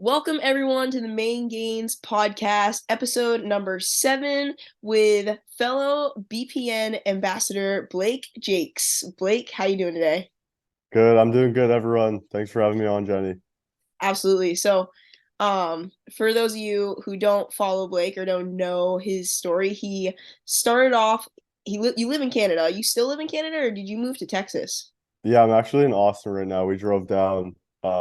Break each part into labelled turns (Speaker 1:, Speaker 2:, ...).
Speaker 1: Welcome everyone to the Maine Gainz Podcast, episode number 7 with fellow BPN ambassador Blake Jacques. Blake, how you doing today?
Speaker 2: Good. I'm doing good, everyone. Thanks for having me on, Jenny.
Speaker 1: Absolutely. For those of you who don't follow Blake or don't know his story, he started off. You live in Canada. You still live in Canada, or did you move to Texas?
Speaker 2: Yeah, I'm actually in Austin right now. We drove down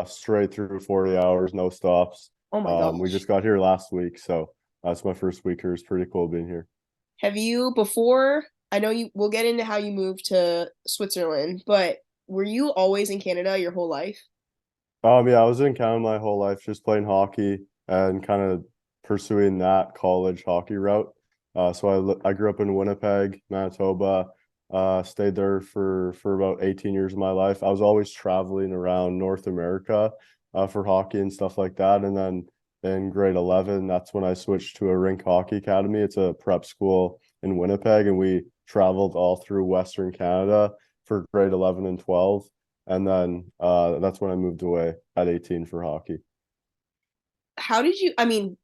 Speaker 2: straight through 40 hours, no stops.
Speaker 1: Oh my
Speaker 2: We
Speaker 1: gosh.
Speaker 2: just got here last week, so that's my first week here. It's pretty cool being here.
Speaker 1: Have you before? I know you. We'll get into how you moved to Switzerland, but were you always in Canada your whole life?
Speaker 2: Yeah, I was in Canada my whole life, just playing hockey and kind of pursuing that college hockey route. I grew up in Winnipeg, Manitoba. Stayed there for about 18 years of my life. I was always traveling around North America for hockey and stuff like that. And then in grade 11, that's when I switched to a rink hockey academy. It's a prep school in Winnipeg, and we traveled all through Western Canada for grade 11 and 12. And then that's when I moved away at 18 for hockey.
Speaker 1: How did you? I mean,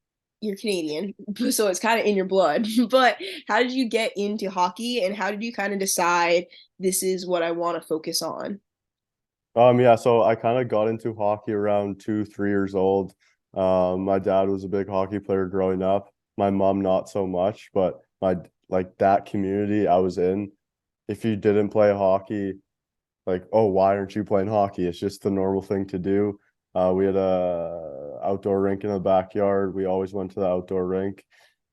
Speaker 1: you're Canadian, so it's kind of in your blood. But how did you get into hockey, and how did you kind of decide this is what I want to focus on?
Speaker 2: Yeah, so I kind of got into hockey around 2, 3 years old. My dad was a big hockey player growing up. My mom not so much, but my like that community I was in, if you didn't play hockey, like, oh, why aren't you playing hockey? It's just the normal thing to do. We had a outdoor rink in the backyard. We always went to the outdoor rink.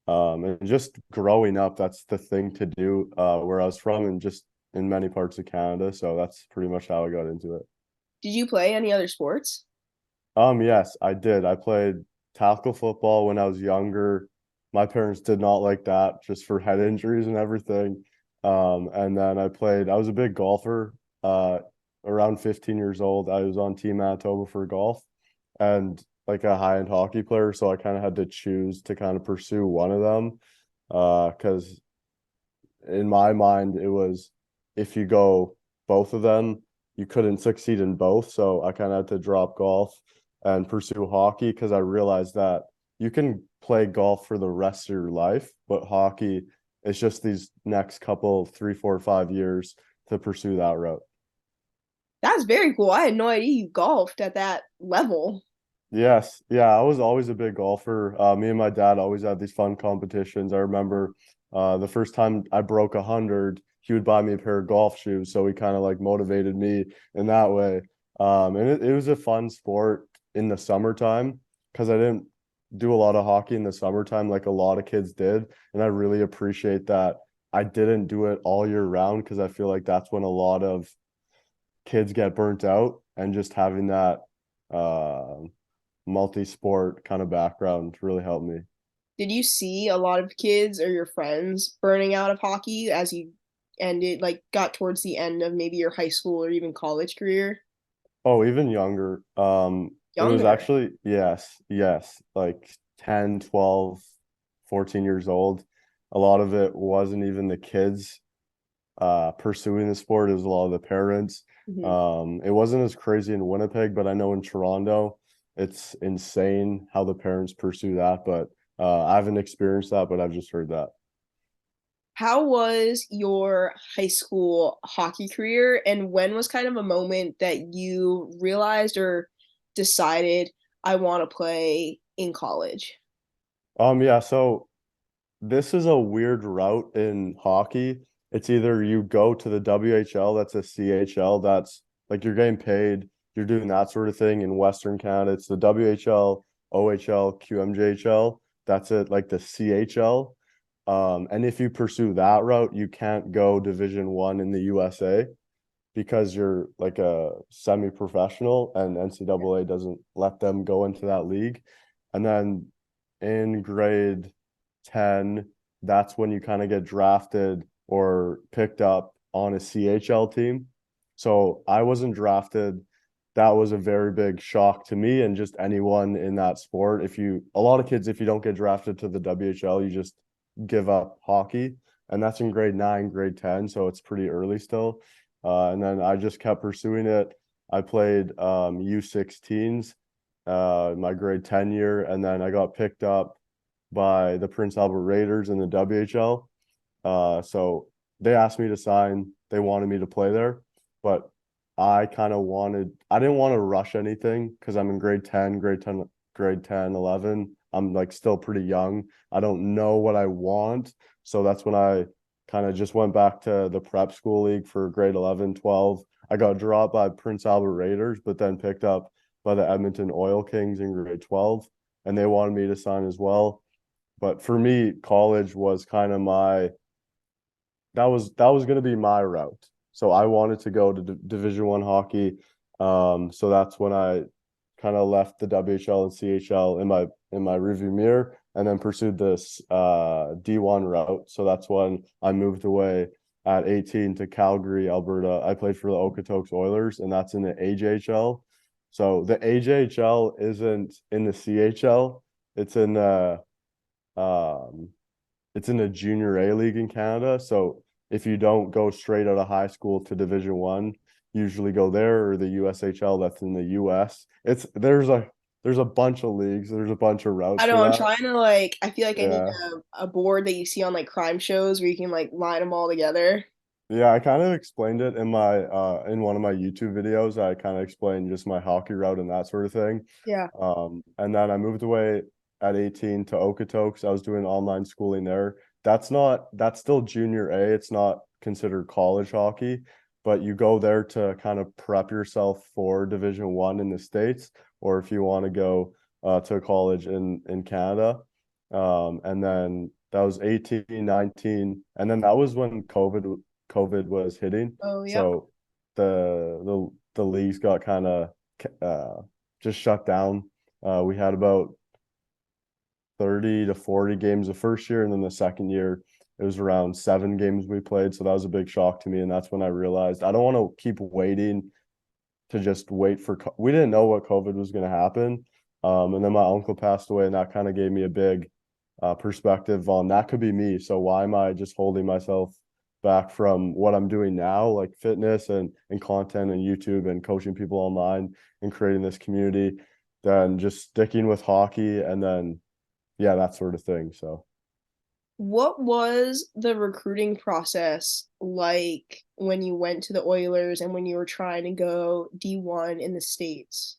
Speaker 2: And just growing up, that's the thing to do where I was from and just in many parts of Canada. So that's pretty much how I got into it.
Speaker 1: Did you play any other sports?
Speaker 2: Yes, I did. I played tackle football when I was younger. My parents did not like that just for head injuries and everything. And then I was a big golfer. Uh, Around 15 years old, I was on Team Manitoba for golf and like a high-end hockey player. So I kind of had to choose to kind of pursue one of them. Because in my mind, it was if you go both of them, you couldn't succeed in both. So I kind of had to drop golf and pursue hockey because I realized that you can play golf for the rest of your life, but hockey is just these next couple, 3, 4, 5 years to pursue that route.
Speaker 1: That's very cool. I had no idea you golfed at that level.
Speaker 2: Yes, yeah, I was always a big golfer. Me and my dad always had these fun competitions. I remember the first time I broke 100, he would buy me a pair of golf shoes, so he kind of like motivated me in that way. And it was a fun sport in the summertime because I didn't do a lot of hockey in the summertime like a lot of kids did, and I really appreciate that I didn't do it all year round because I feel like that's when a lot of kids get burnt out, and just having that uh multi-sport kind of background really helped me.
Speaker 1: Did you see a lot of kids or your friends burning out of hockey as you ended, like, got towards the end of maybe your high school or even college career?
Speaker 2: Oh, even younger. It was
Speaker 1: Younger.
Speaker 2: actually, yes, like 10, 12, 14 years old. A lot of it wasn't even the kids pursuing the sport. It was a lot of the parents.
Speaker 1: Mhm.
Speaker 2: It wasn't as crazy in Winnipeg, but I know in Toronto, it's insane how the parents pursue that. But I haven't experienced that, but I've just heard that.
Speaker 1: How was your high school hockey career, and when was kind of a moment that you realized or decided I want to play in college?
Speaker 2: Yeah, so this is a weird route in hockey. It's either you go to the WHL, that's a CHL, that's like you're getting paid, you're doing that sort of thing. In Western Canada, it's the WHL, OHL, QMJHL. That's it, like the CHL. And if you pursue that route, you can't go Division 1 in the USA because you're like a semi-professional, and NCAA doesn't let them go into that league. And then in grade 10, that's when you kind of get drafted or picked up on a CHL team. So I wasn't drafted. That was a very big shock to me and just anyone in that sport. A lot of kids, if you don't get drafted to the WHL, you just give up hockey. And that's in grade 9, grade 10. So it's pretty early still. And then I just kept pursuing it. I played U16s my grade 10 year, and then I got picked up by the Prince Albert Raiders in the WHL. So they asked me to sign. They wanted me to play there, but I didn't want to rush anything because I'm in grade 10, 11. I'm like still pretty young. I don't know what I want. So that's when I kind of just went back to the prep school league for grade 11, 12. I got dropped by Prince Albert Raiders, but then picked up by the Edmonton Oil Kings in grade 12, and they wanted me to sign as well. But for me, college was kind of that was going to be my route. So I wanted to go to Division One hockey. So that's when I kind of left the WHL and CHL in my rearview mirror, and then pursued this D1 route. So that's when I moved away at 18 to Calgary, Alberta. I played for the Okotoks Oilers, and that's in the AJHL. So the AJHL isn't in the CHL. It's in the um, it's in a junior A league in Canada. So if you don't go straight out of high school to Division One, usually go there, or the USHL that's in the US. It's there's a bunch of leagues, there's a bunch of routes
Speaker 1: I
Speaker 2: for
Speaker 1: know I'm
Speaker 2: that.
Speaker 1: trying to like I feel like I need
Speaker 2: Yeah.
Speaker 1: a board that you see on like crime shows where you can like line them all together.
Speaker 2: Yeah, I kind of explained it in my in one of my YouTube videos. I kind of explained just my hockey route and that sort of thing.
Speaker 1: Yeah.
Speaker 2: And then I moved away at 18 to Okotoks. I was doing online schooling there. That's still junior A. It's not considered college hockey, but you go there to kind of prep yourself for Division One in the States, or if you want to go to a college in Canada. And then that was 18, 19, and then that was when COVID was hitting.
Speaker 1: Oh, yep.
Speaker 2: So the leagues got kind of uh, just shut down. We had about 30 to 40 games the first year, and then the second year it was around 7 games we played. So that was a big shock to me, and that's when I realized I don't want to keep waiting to just wait for. We didn't know what COVID was going to happen, and then my uncle passed away, and that kind of gave me a big perspective on that could be me. So why am I just holding myself back from what I'm doing now, like fitness and content and YouTube and coaching people online and creating this community, than just sticking with hockey and then yeah, that sort of thing. So
Speaker 1: What was the recruiting process like when you went to the Oilers and when you were trying to go D1 in the States?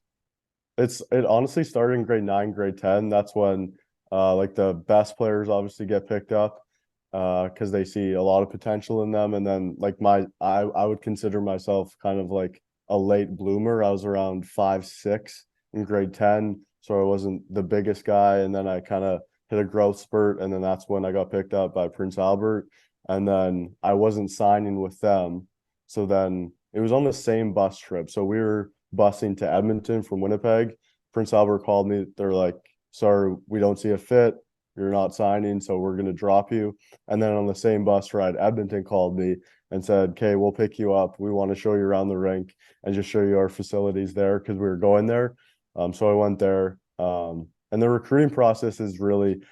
Speaker 2: it honestly started in grade 9, grade 10. That's when like the best players obviously get picked up because they see a lot of potential in them. And then like I would consider myself kind of like a late bloomer. I was around 5'6" in grade 10, so I wasn't the biggest guy. And then I kind of hit a growth spurt, and then that's when I got picked up by Prince Albert. And then I wasn't signing with them, so then it was on the same bus trip. So we were busing to Edmonton from Winnipeg. Prince Albert called me. They're like, "Sorry, we don't see a fit. You're not signing, so we're gonna drop you." And then on the same bus ride, Edmonton called me and said, "Okay, we'll pick you up. We want to show you around the rink and just show you our facilities there because we were going there." So I went there. And the recruiting process is really,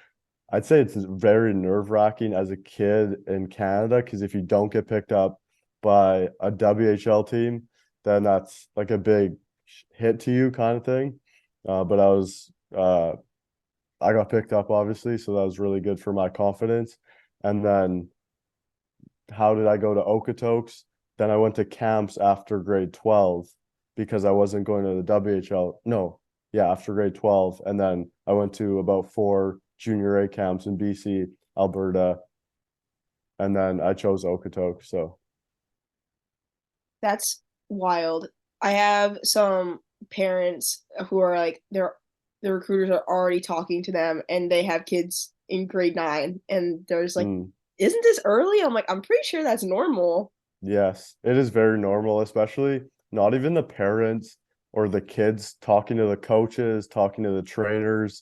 Speaker 2: I'd say it's very nerve-wracking as a kid in Canada because if you don't get picked up by a WHL team, then that's like a big hit to you kind of thing. But I got picked up obviously, so that was really good for my confidence. And then how did I go to Okotoks? Then I went to camps after grade 12 because I wasn't going to the WHL. No, yeah, after grade 12. And then I went to about 4 junior A camps in BC, Alberta, and then I chose Okotoks. So,
Speaker 1: That's wild. I have some parents who are like the recruiters are already talking to them and they have kids in grade 9 and there's like,
Speaker 2: mm,
Speaker 1: isn't this early? I'm like, I'm pretty sure that's normal.
Speaker 2: yes, it is very normal, especially not even the parents or the kids talking to the coaches, talking to the trainers.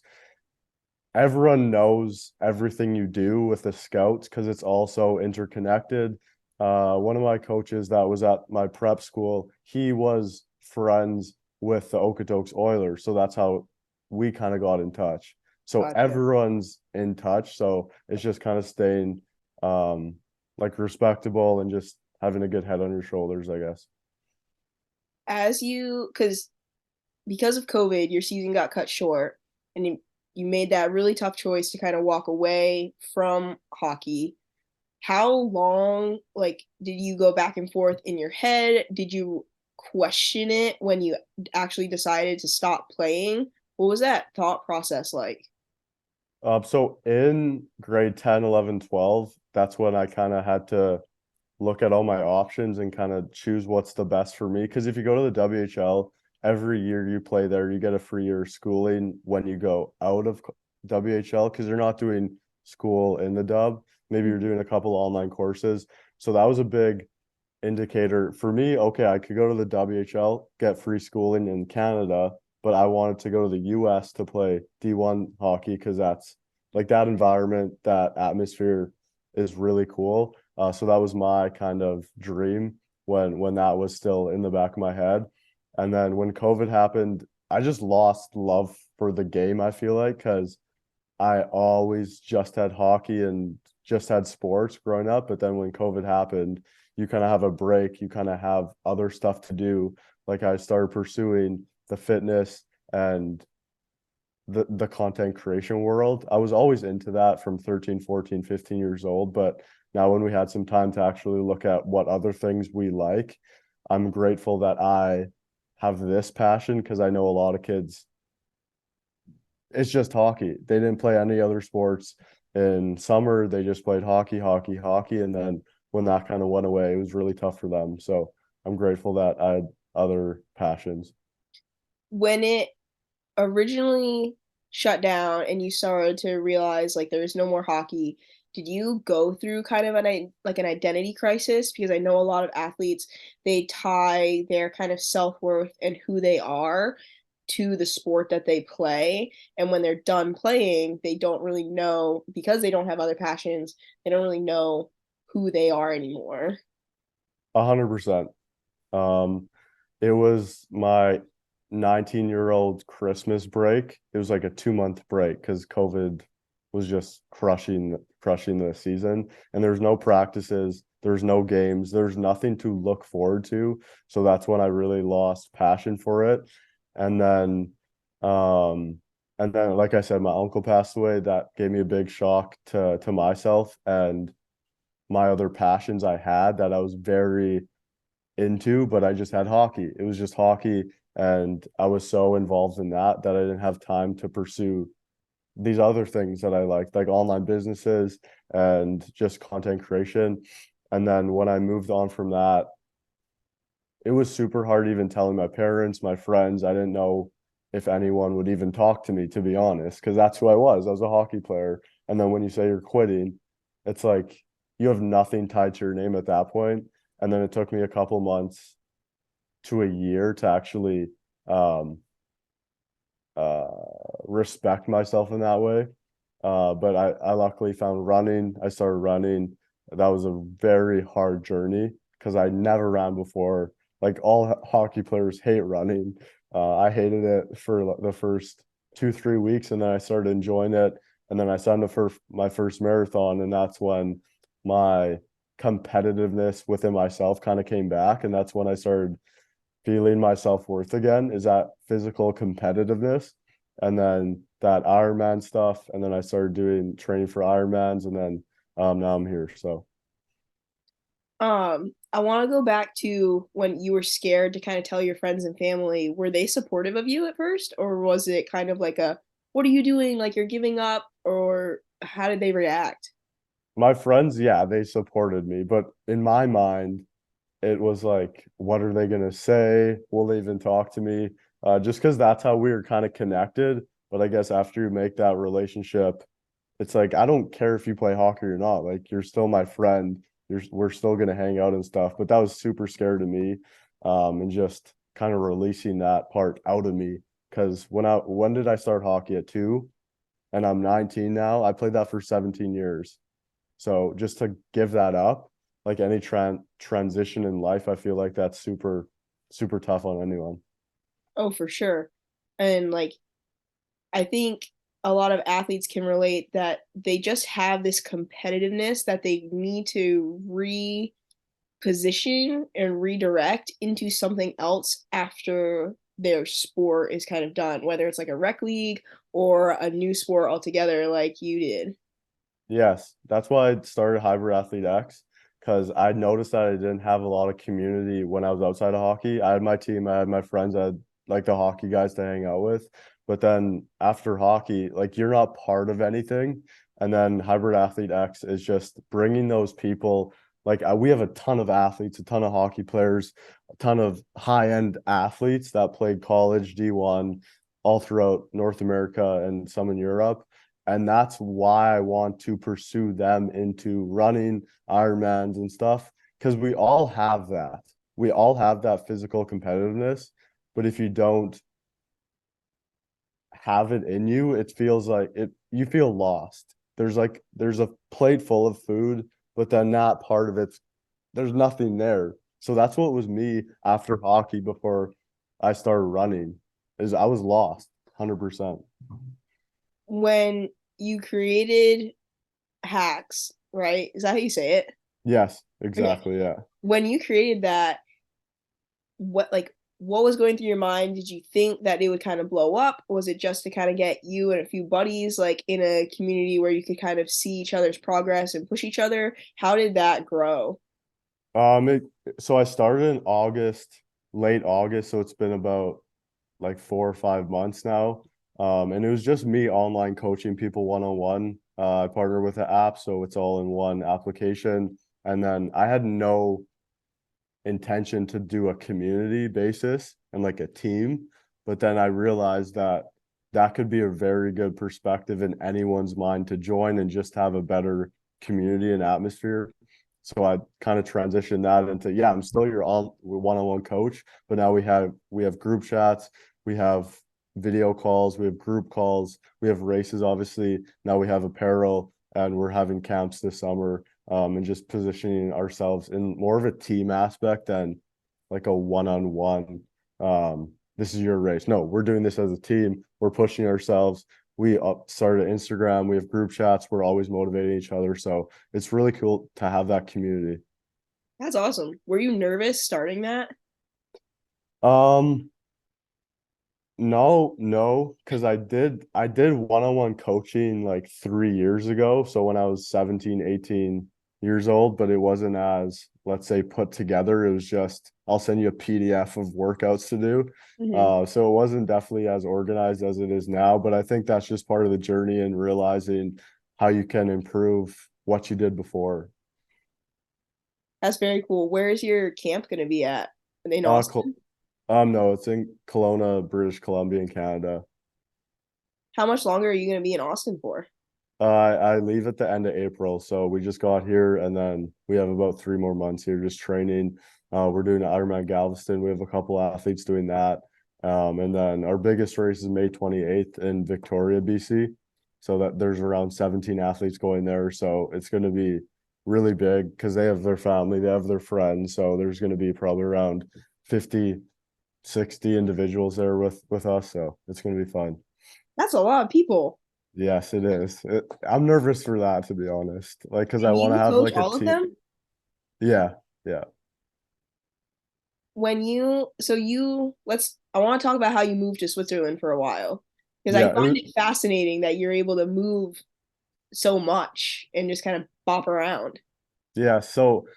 Speaker 2: Everyone knows everything you do with the scouts because it's also interconnected. One of my coaches that was at my prep school, he was friends with the Okotoks Oilers, so that's how we kind of got in touch. So
Speaker 1: Gotcha.
Speaker 2: everyone's in touch, so it's just kind of staying um like respectable and just having a good head on your shoulders, I guess.
Speaker 1: As you, because because of COVID, your season got cut short, and you made that really tough choice to kind of walk away from hockey. How long, like, did you go back and forth in your head? Did you question it when you actually decided to stop playing? What was that thought process like?
Speaker 2: So in grade 10, 11, 12, that's when I kind of had to look at all my options and kind of choose what's the best for me. Because if you go to the WHL, every year you play there, you get a free year of schooling when you go out of WHL because you're not doing school in the dub. Maybe you're doing a couple online courses. So that was a big indicator for me. Okay, I could go to the WHL, get free schooling in Canada, but I wanted to go to the US to play D1 hockey because that's like that environment, that atmosphere is really cool. So that was my kind of dream when that was still in the back of my head. And then when COVID happened, I just lost love for the game, I feel like, because I always just had hockey and just had sports growing up. But then when COVID happened, you kind of have a break, you kind of have other stuff to do. Like I started pursuing the fitness and the content creation world. I was always into that from 13, 14, 15 years old, but now when we had some time to actually look at what other things we like, I'm grateful that I have this passion because I know a lot of kids, it's just hockey. They didn't play any other sports. In summer, they just played hockey, hockey, hockey. And then when that kind of went away, it was really tough for them. So I'm grateful that I had other passions.
Speaker 1: When it originally shut down and you started to realize like there's no more hockey, did you go through kind of like an identity crisis? Because I know a lot of athletes, they tie their kind of self-worth and who they are to the sport that they play. And when they're done playing, they don't really know, because they don't have other passions, they don't really know who they are anymore.
Speaker 2: 100%. Um, it was my 19-year-old Christmas break. It was like a 2-month break because COVID was just crushing the season. And there's no practices, there's no games, there's nothing to look forward to. So that's when I really lost passion for it. And then um like I said, my uncle passed away. That gave me a big shock to myself and my other passions I had that I was very into, but I just had hockey. It was just hockey, and I was so involved in that that I didn't have time to pursue these other things that I liked, like online businesses and just content creation. And then when I moved on from that, it was super hard even telling my parents, my friends. I didn't know if anyone would even talk to me, to be honest, because that's who I was. I was a hockey player. And then when you say you're quitting, it's like you have nothing tied to your name at that point. And then it took me a couple months to a year to actually um, uh, respect myself in that way. But I luckily found running. I started running. That was a very hard journey because I never ran before. Like all hockey players hate running. I hated it for the first 2, 3 weeks, and then I started enjoying it. And then I signed up for my first marathon, and that's when my competitiveness within myself kind of came back, and that's when I started feeling my self-worth again, is that physical competitiveness. And then that Ironman stuff. And then I started doing training for Ironmans. And then now I'm here. So
Speaker 1: I want to go back to when you were scared to kind of tell your friends and family. Were they supportive of you at first, or was it kind of like a, what are you doing? Like you're giving up, or how did they react?
Speaker 2: my friends, yeah, they supported me. But in my mind, it was like, what are they going to say? Will they even talk to me? Just because that's how we were kind of connected. But I guess after you make that relationship, it's like I don't care if you play hockey or not. Like you're still my friend. We're still gonna hang out and stuff. But that was super scary to me, and just kind of releasing that part out of me. Because when did I start hockey at 2, and I'm 19 now. I played that for 17 years. So just to give that up, like any transition in life, I feel like that's super tough on anyone.
Speaker 1: Oh, for sure. And like I think a lot of athletes can relate that they just have this competitiveness that they need to reposition and redirect into something else after their sport is kind of done, whether it's like a rec league or a new sport altogether, like you did.
Speaker 2: Yes, that's why I started Hybrid Athlete X, because I noticed that I didn't have a lot of community when I was outside of hockey. I had my team, I had my friends, I had like the hockey guys to hang out with. But then after hockey, like you're not part of anything. And then Hybrid Athlete X is just bringing those people. Like we have a ton of athletes, a ton of hockey players, a ton of high-end athletes that played college, D1, all throughout North America and some in Europe. And that's why I want to pursue them into running Ironmans and stuff, because we all have that. We all have that physical competitiveness. But if you don't have it in you, it feels like you feel lost. There's a plate full of food, but then that part of it's there's nothing there. So that's what was me after hockey before I started running, is I was lost 100%.
Speaker 1: When you created Hacks, right? Is that how you say it?
Speaker 2: Yes,
Speaker 1: Okay.
Speaker 2: exactly. Yeah.
Speaker 1: When you created that, what was going through your mind? Did you think that it would kind of blow up? Or was it just to kind of get you and a few buddies like in a community where you could kind of see each other's progress and push each other? How did that grow?
Speaker 2: It, so I started in August, late August, so it's been about like 4 or 5 months now. And it was just me online coaching people one-on-one. I partner with an app, so it's all in one application. And then I had no intention to do a community basis and like a team, but then I realized that that could be a very good perspective in anyone's mind to join and just have a better community and atmosphere. So I kind of transitioned that into, yeah, I'm still your all one-on-one coach, but now we have group chats, we have video calls, we have group calls, we have races, obviously. Now we have apparel, and we're having camps this summer, and just positioning ourselves in more of a team aspect than like a one-on-one. This is your race. No, we're doing this as a team. We're pushing ourselves. We started Instagram. We have group chats. We're always motivating each other. So it's really cool to have that community.
Speaker 1: That's awesome. Were you nervous starting that?
Speaker 2: Um, no, because I did one-on-one coaching like 3 years ago. So when I was 17, 18 years old, but it wasn't as, let's say, put together. It was just, I'll send you a PDF of workouts to do.
Speaker 1: Hmm.
Speaker 2: So it wasn't definitely as organized as it is now, but I think that's just part of the journey and realizing how you can improve what you did before.
Speaker 1: That's very cool. Where is your camp going to be at? In
Speaker 2: Uh, Col-
Speaker 1: Austin?
Speaker 2: no, it's in Kelowna, British Columbia, in Canada.
Speaker 1: How much longer are you going to be in Austin for?
Speaker 2: I leave at the end of April, so we just got here, and then we have about 3 more months here just training. We're doing Ironman Galveston. We have a couple athletes doing that, and then our biggest race is May 28th in Victoria, BC. So that there's around 17 athletes going there, so it's going to be really big because they have their family, they have their friends, so there's going to be probably around 50, 60 individuals there with us, so it's going to be fun.
Speaker 1: That's a lot of people.
Speaker 2: Yes, it is. I'm nervous for that, to be honest. Like, because I
Speaker 1: And
Speaker 2: want to
Speaker 1: you
Speaker 2: have
Speaker 1: coach
Speaker 2: like a
Speaker 1: all of
Speaker 2: team.
Speaker 1: them?
Speaker 2: Yeah, yeah,
Speaker 1: When you, so you, let's, I want to talk about how you moved to Switzerland for a while. Because I
Speaker 2: yeah.
Speaker 1: find it fascinating that you're able to move so much and just kind of bop around.
Speaker 2: Yeah. So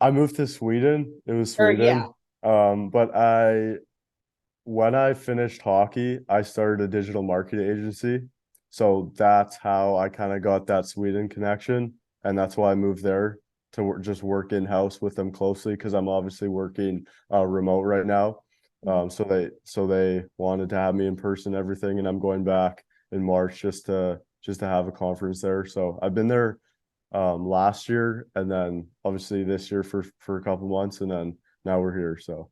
Speaker 2: I moved to Sweden. It was
Speaker 1: Or yeah.
Speaker 2: Sweden. But when I finished hockey, I started a digital marketing agency. So that's how I kind of got that Sweden connection, and that's why I moved there to just work in house with them closely because I'm obviously working remote right now. So they wanted to have me in person, everything, and I'm going back in March just to have a conference there. So I've been there last year, and then obviously this year for a couple months, and then now we're here. So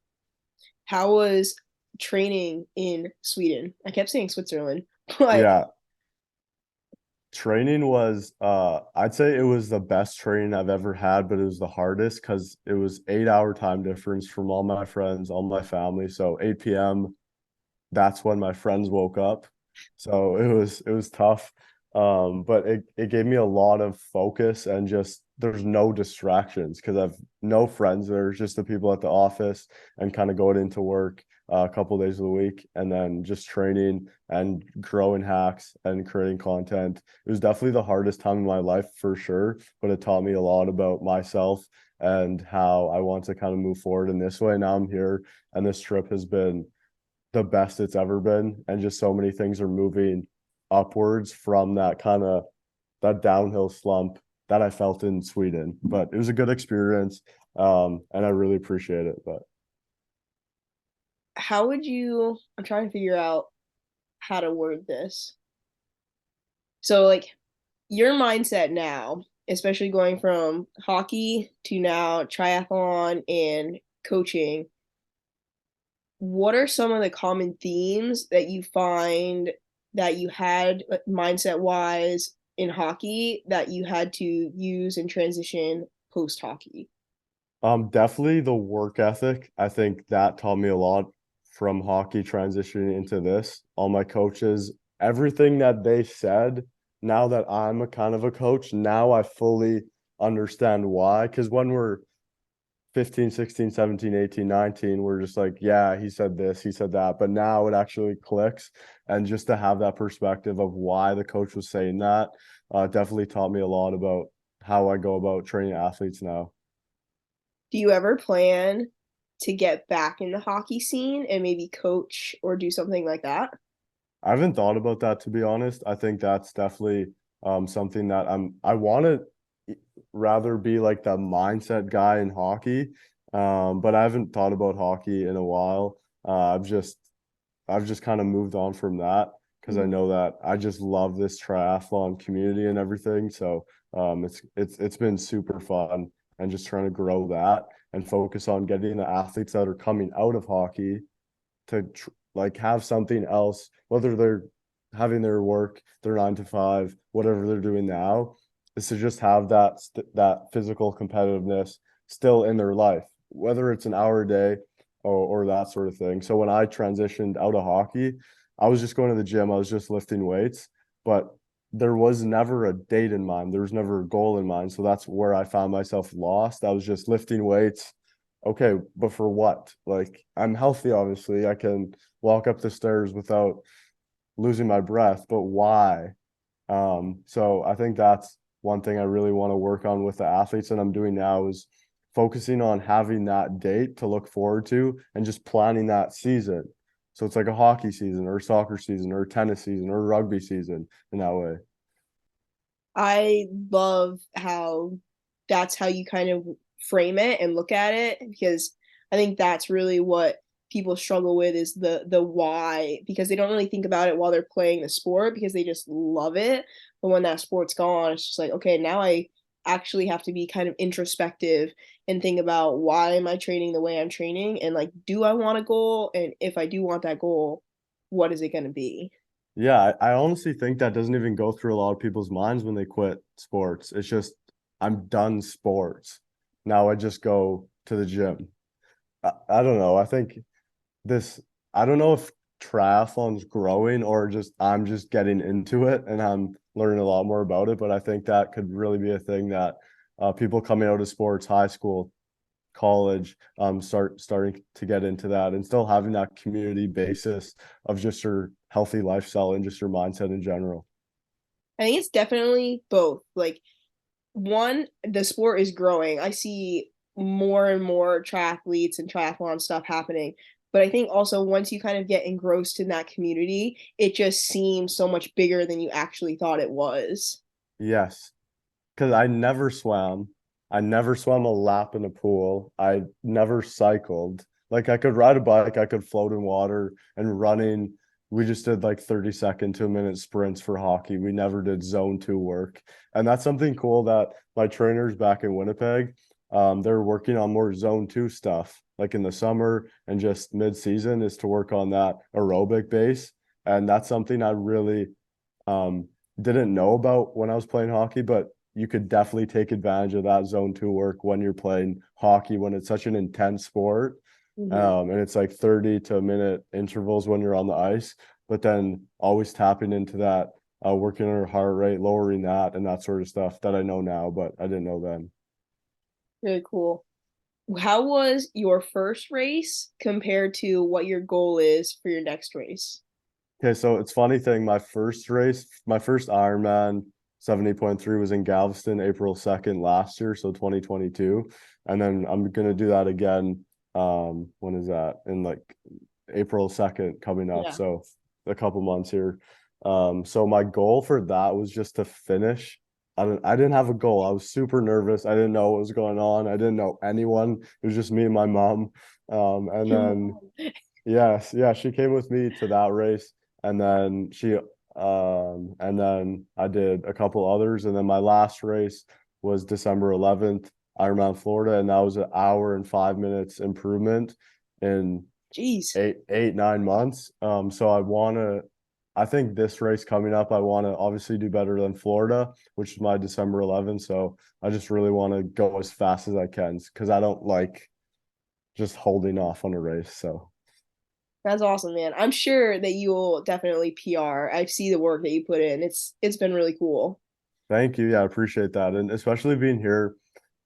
Speaker 1: How was training in Sweden? I kept saying Switzerland, but
Speaker 2: yeah, training was I'd say it was the best training I've ever had, but it was the hardest because it was 8 hour time difference from all my friends, all my family. So 8 p.m. that's when my friends woke up. So it was tough. But it gave me a lot of focus, and just there's no distractions because I've no friends. There's just the people at the office and kind of going into work. a couple days of the week, and then just training and growing hacks and creating content. It was definitely the hardest time in my life for sure, but it taught me a lot about myself and how I want to kind of move forward in this way. Now I'm here, and this trip has been the best it's ever been, and just so many things are moving upwards from that kind of that downhill slump that I felt in Sweden. But it was a good experience, and I really appreciate it. But
Speaker 1: How would you, I'm trying to figure out how to word this. So, like, your mindset now, especially going from hockey to now triathlon and coaching, what are some of the common themes that you find that you had mindset wise in hockey that you had to use and transition post hockey?
Speaker 2: definitely the work ethic. I think that taught me a lot from hockey transitioning into this. All my coaches, everything that they said, now that I'm a kind of a coach, now I fully understand why. Because when we're 15, 16, 17, 18, 19, we're just like, yeah, he said this, he said that. But now it actually clicks. And just to have that perspective of why the coach was saying that definitely taught me a lot about how I go about training athletes now.
Speaker 1: Do you ever plan to get back in the hockey scene and maybe coach or do something like that?
Speaker 2: I haven't thought about that, to be honest. I think that's definitely something that I want to rather be like the mindset guy in hockey. But I haven't thought about hockey in a while. I've just kind of moved on from that because I
Speaker 1: Mhm.
Speaker 2: know that I just love this triathlon community and everything. So it's been super fun, and just trying to grow that and focus on getting the athletes that are coming out of hockey to like have something else, whether they're having their work, their 9 to 5, whatever they're doing now, is to just have that physical competitiveness still in their life, whether it's an hour a day or that sort of thing. So when I transitioned out of hockey, I was just going to the gym, I was just lifting weights, but there was never a date in mind. There was never a goal in mind. So that's where I found myself lost. I was just lifting weights. Okay, but for what? Like, I'm healthy, obviously. I can walk up the stairs without losing my breath, but why? So I think that's one thing I really want to work on with the athletes that I'm doing now is focusing on having that date to look forward to and just planning that season. So it's like a hockey season or a soccer season or a tennis season or a rugby season in that way.
Speaker 1: I love how that's how you kind of frame it and look at it because I think that's really what people struggle with is the why because they don't really think about it while they're playing the sport because they just love it. But when that sport's gone, it's just like, okay, now I actually have to be kind of introspective and think about why am I training the way I'm training and like do I want a goal and if I do want that goal, what is it going to be?
Speaker 2: Yeah, I honestly think that doesn't even go through a lot of people's minds when they quit sports. It's just, I'm done sports. Now I just go to the gym. I don't know. I think this, I don't know if triathlon's growing or just I'm just getting into it and I'm learning a lot more about it. But I think that could really be a thing that people coming out of sports, high school, college, starting to get into that and still having that community basis of just your healthy lifestyle and just your mindset in general.
Speaker 1: I think it's definitely both. Like one, the sport is growing. I see more and more triathletes and triathlon stuff happening. But I think also once you kind of get engrossed in that community, it just seems so much bigger than you actually thought it was.
Speaker 2: Yes, because I never swam. I never swam a lap in a pool. I never cycled. Like I could ride a bike, I could float in water and running. We just did like 30-second to a minute sprints for hockey. We never did zone two work. And that's something cool that my trainers back in Winnipeg, they're working on more zone two stuff, like in the summer and just mid-season is to work on that aerobic base. And that's something I really um, didn't know about when I was playing hockey, but you could definitely take advantage of that zone two work when you're playing hockey when it's such an intense sport.
Speaker 1: Mm-hmm.
Speaker 2: And it's like 30 to a minute intervals when you're on the ice, but then always tapping into that, working on your heart rate, lowering that, and that sort of stuff that I know now, but I didn't know then.
Speaker 1: Really cool. How was your first race compared to what your goal is for your next race?
Speaker 2: Okay, so it's funny thing. My first race, my first Ironman 70.3 was in Galveston, April 2nd last year, so 2022. And then I'm gonna do that again. When is that? In like April 2nd coming up.
Speaker 1: Yeah.
Speaker 2: So a couple months here. So my goal for that was just to finish. I didn't have a goal. I was super nervous. I didn't know what was going on. I didn't know anyone. It was just me and my mom. And then yes, yeah, she came with me to that race, and then and then I did a couple others, and then my last race was December 11th, Ironman Florida, and that was an hour and 5 minutes improvement in
Speaker 1: Jeez.
Speaker 2: 9 months. So I think this race coming up, I want to obviously do better than Florida, which is my December 11th. So I just really want to go as fast as I can because I don't like just holding off on a race. So.
Speaker 1: That's awesome, man. I'm sure that you will definitely PR. I see the work that you put in. It's been really cool.
Speaker 2: Thank you. Yeah, I appreciate that. And especially being here.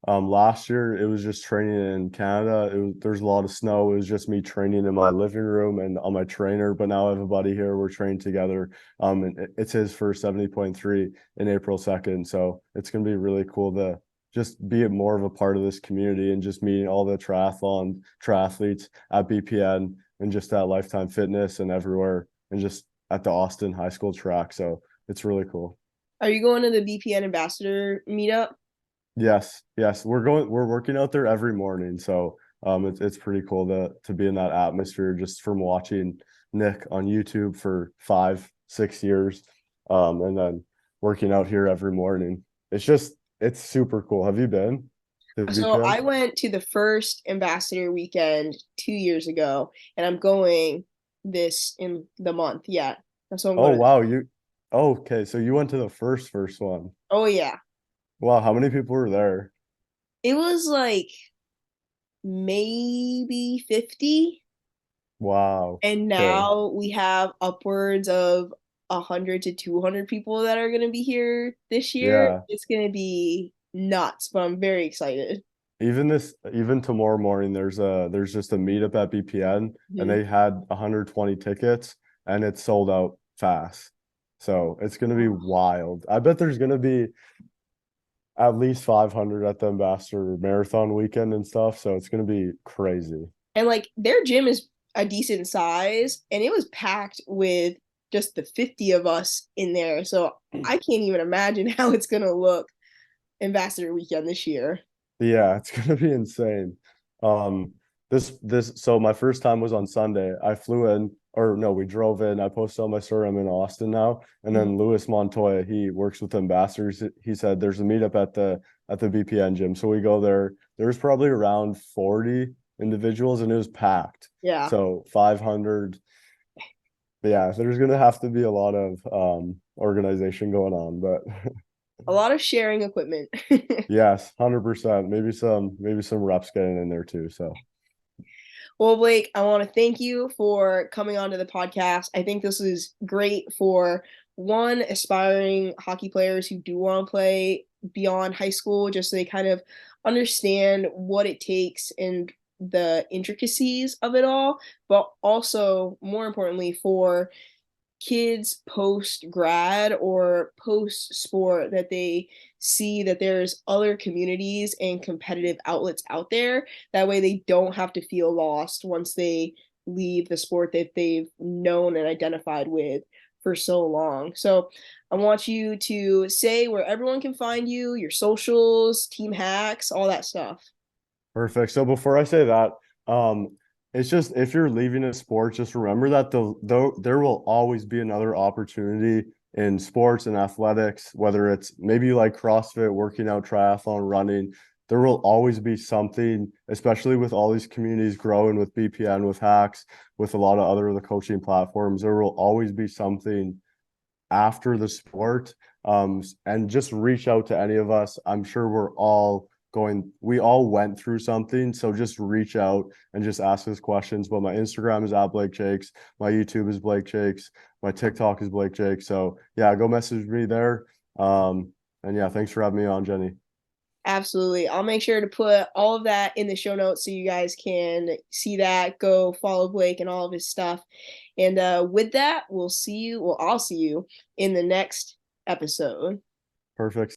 Speaker 2: Last year it was just training in Canada. There's a lot of snow. It was just me training in my living room and on my trainer. But now I have a buddy here. We're training together. And it's his first 70.3 in April 2nd. So it's gonna be really cool to just be more of a part of this community and just meeting all the triathletes at BPN and just at Lifetime Fitness and everywhere and just at the Austin High School track. So it's really cool.
Speaker 1: Are you going to the BPN Ambassador meetup?
Speaker 2: Yes, yes. We're working out there every morning. So it's pretty cool to be in that atmosphere just from watching Nick on YouTube for 5, 6 years. And then working out here every morning. It's super cool. Have you been to
Speaker 1: So
Speaker 2: VPN?
Speaker 1: I went to the first Ambassador weekend 2 years ago, and I'm going this in the month. Yeah. So I'm
Speaker 2: Oh
Speaker 1: going to.
Speaker 2: wow, okay, so you went to the first one.
Speaker 1: Oh yeah.
Speaker 2: Wow, how many people were there?
Speaker 1: It was like maybe 50.
Speaker 2: Wow.
Speaker 1: And
Speaker 2: Okay.
Speaker 1: now we have upwards of 100 to 200 people that are going to be here this year.
Speaker 2: Yeah.
Speaker 1: It's going to be nuts, but I'm very excited.
Speaker 2: Even tomorrow morning there's just a meetup at BPN and
Speaker 1: Mhm.
Speaker 2: they had 120 tickets and it's sold out fast. So it's gonna be wild. I bet there's gonna be at least 500 at the Ambassador Marathon weekend and stuff. So it's gonna be crazy.
Speaker 1: And like their gym is a decent size, and it was packed with just the 50 of us in there. So I can't even imagine how it's going to look Ambassador weekend this year.
Speaker 2: Yeah, it's gonna be insane. Um, this so my first time was on Sunday. I flew in, or no, we drove in. I posted on my story. I'm in Austin now, and
Speaker 1: Mhm.
Speaker 2: then Louis Montoya, he works with ambassadors. He said there's a meetup at the BPN gym, so we go there. There's probably around 40 individuals, and it was packed.
Speaker 1: Yeah,
Speaker 2: So 500. Yeah, there's gonna have to be a lot of organization going on, but
Speaker 1: a lot of sharing equipment.
Speaker 2: yes, 100%. Maybe some reps getting in there too. So.
Speaker 1: Well, Blake, I want to thank you for coming onto the podcast. I think this is great for one, aspiring hockey players who do want to play beyond high school, just so they kind of understand what it takes and the intricacies of it all, but also, more importantly, for kids post grad or post sport that they see that there's other communities and competitive outlets out there. That way they don't have to feel lost once they leave the sport that they've known and identified with for so long. So I want you to say where everyone can find you, your socials, team hacks, all that stuff.
Speaker 2: Perfect. So before I say that, it's just if you're leaving a sport, just remember that there will always be another opportunity in sports and athletics, whether it's maybe like CrossFit, working out, triathlon, running. There will always be something, especially with all these communities growing with BPN, with hacks, with a lot of other of the coaching platforms. There will always be something after the sport. And just reach out to any of us. I'm sure we all went through something. So just reach out and just ask us questions. But my Instagram is at Blake Jakes. My YouTube is Blake Jakes. My TikTok is Blake Jakes. So yeah, go message me there. And yeah, thanks for having me on, Jenny.
Speaker 1: Absolutely. I'll make sure to put all of that in the show notes so you guys can see that. Go follow Blake and all of his stuff. And with that, we'll see you. Well, I'll see you in the next episode.
Speaker 2: Perfect.